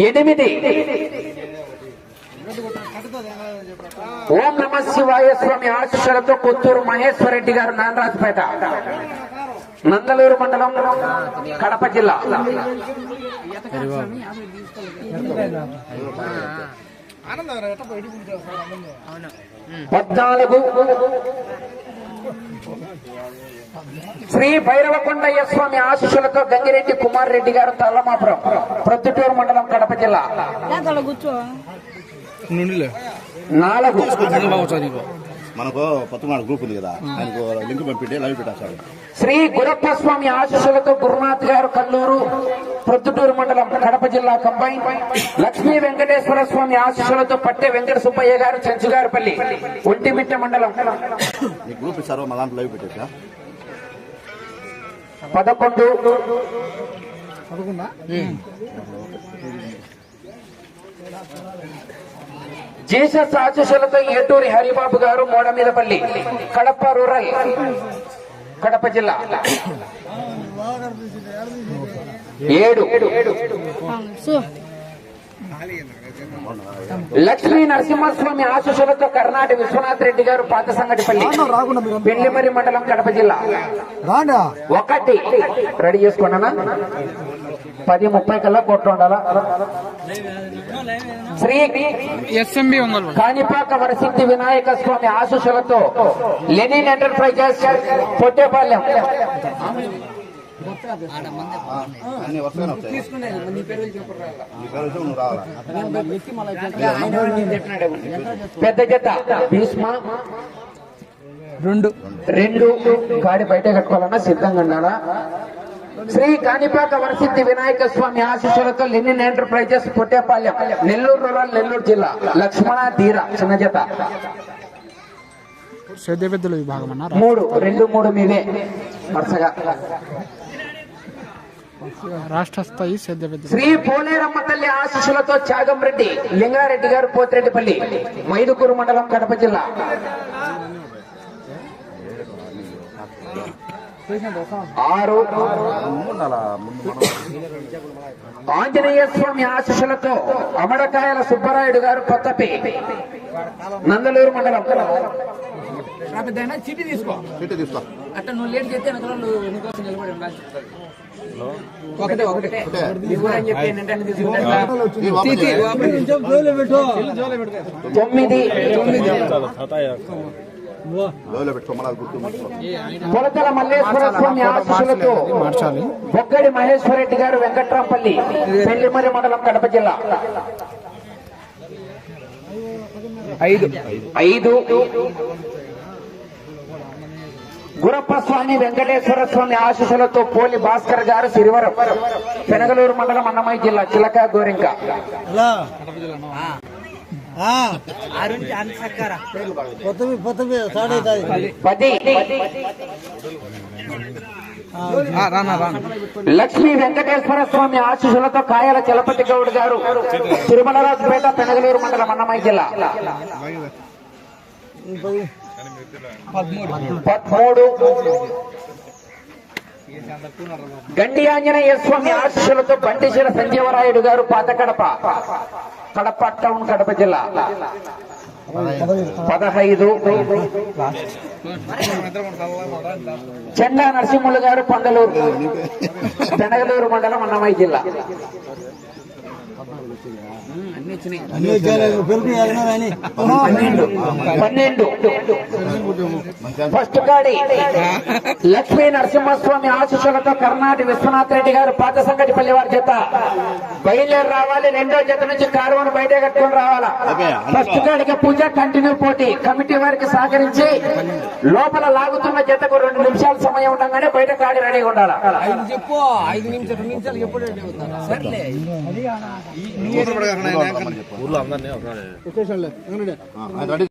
ఎనిమిది ఓం నమ శివాయ స్వామి ఆశీస్సులతో కొత్తూరు మహేశ్వర రెడ్డి గారు నాగరాజపేట నందలూరు మండలం కడప జిల్లా 14 శ్రీ భైరవకొండయ్య స్వామి ఆశీస్సులతో గంగిరెడ్డి కుమార్ రెడ్డి గారు తల్లమాపురం ప్రొద్దుటూరు మండలం కడప జిల్లా 4 మనకు కొత్తమాడ గ్రూప్ ఉంది కదా, ఆయనకు లింక్ పంపించి లైవ్ పెట్టారు. శ్రీ గురప్ప స్వామి ఆశీస్సులతో గురునాథ్ గారు కల్లూరు ప్రొద్దుటూరు మండలం కడప జిల్లా కంబైన్. లక్ష్మీ వెంకటేశ్వర స్వామి ఆశీస్సులతో పట్టె వెంకట సుబ్బయ్య గారు చెంచుగారిపల్లి ఒంటిమిట్ట మండలం. గ్రూప్ ఇస్తారో మా దాంట్లో లైవ్ పెట్టేసా. 11 జీసస్ ఆశీస్సులతో ఏటూరి హరిబాబు గారు మోడమీదపల్లి కడప రూరల్ కడప జిల్లా. 7 లక్ష్మీ నరసింహస్వామి ఆశీస్సులతో కర్ణాటక విశ్వనాథ్ రెడ్డి గారు పాత సంగటిపల్లి పెళ్లిమరి మండలం కడప జిల్లా. 1 రెడీ చేసుకున్నానా, 10:30 కల్లా కొట్టు ఉండాలా. శ్రీ ఎస్ఎంబి కాణిపాక వరసిద్ధి వినాయక స్వామి ఆశీస్సులతో లెనిన్ ఎంటర్ప్రైజెస్ పొట్టేపాలెం పెద్ద జత భీష్మ 2 గాడి బయట కట్టుకోవాలన్నా సిద్ధంగా ఉన్నాడా. శ్రీ కాణిపాక వరసిద్ధి వినాయక స్వామి ఆశీస్సులతో Lenin enterprises Pottepalem Nellore rural Nellore జిల్లా. లక్ష్మణ ధీర చిన్న జత 3 మీదే వరుసగా. రాష్ట్ర స్థాయి శ్రీ పోలేరమ్మ తల్లి ఆశీస్సులతో త్యాగం రెడ్డి లింగారెడ్డి గారు పోతిరెడ్డిపల్లి మైదుకూరు మండలం కడప జిల్లా. 6 ఆంజనేయ స్వామి ఆశీస్సులతో అమడకాయల సుబ్బరాయుడు గారు కొత్తపి నందలూరు మండలం. చిట్టి తీసుకో అట్ట నువ్వు లేట్ చేస్తే నీకోసం నిలబడి ఉండాలి. 1 పొలతల మల్లేశ్వర స్వామి ఆశీస్సులతో బొగ్గడి మహేశ్వర రెడ్డి గారు వెంకట్రాంపల్లి పెళ్లిమరి మండలం కడప జిల్లా. 5 గురప్ప స్వామి వెంకటేశ్వర స్వామి ఆశీస్సులతో పోలి భాస్కర్ గారు సిరివరం పెనగలూరు మండలం అన్నమయ్య జిల్లా. చిలక గోరింక 10 లక్ష్మీ వెంకటేశ్వర స్వామి ఆశీస్సులతో కాయల చలపతి గౌడ్ గారు తిరుమలరాజుపేట పెనగలూరు మండలం అన్నమయ్య జిల్లా. 13 గండి ఆంజనేయ స్వామి ఆశీస్సులతో బండిశీల సంజీవరాయుడు గారు పాత కడప టౌన్ కడప జిల్లా. 15 చెండా నరసింహులు గారు పందలూరు పెనగలూరు మండలం అన్నమయ్య జిల్లా. 12 ఫస్ట్ గాడి లక్ష్మీ నరసింహస్వామి ఆశీస్సులతో కర్ణాటక విశ్వనాథ్ రెడ్డి గారు పాత సంగటిపల్లి వారి జత బయలుదేరి రావాలి. 2వ జత నుంచి కారువను బయట కట్టుకొని రావాలా. ఫస్ట్ గాడికి పూజ కంటిన్యూ పోటీ. కమిటీ వారికి సహకరించి లోపల లాగుతున్న జతకు 2 నిమిషాల సమయం ఉండగానే బయట కాడి రెడీగా ఉండాలా. 5 నిమిషాలు ఎప్పుడు ఊర్లో అందరినీ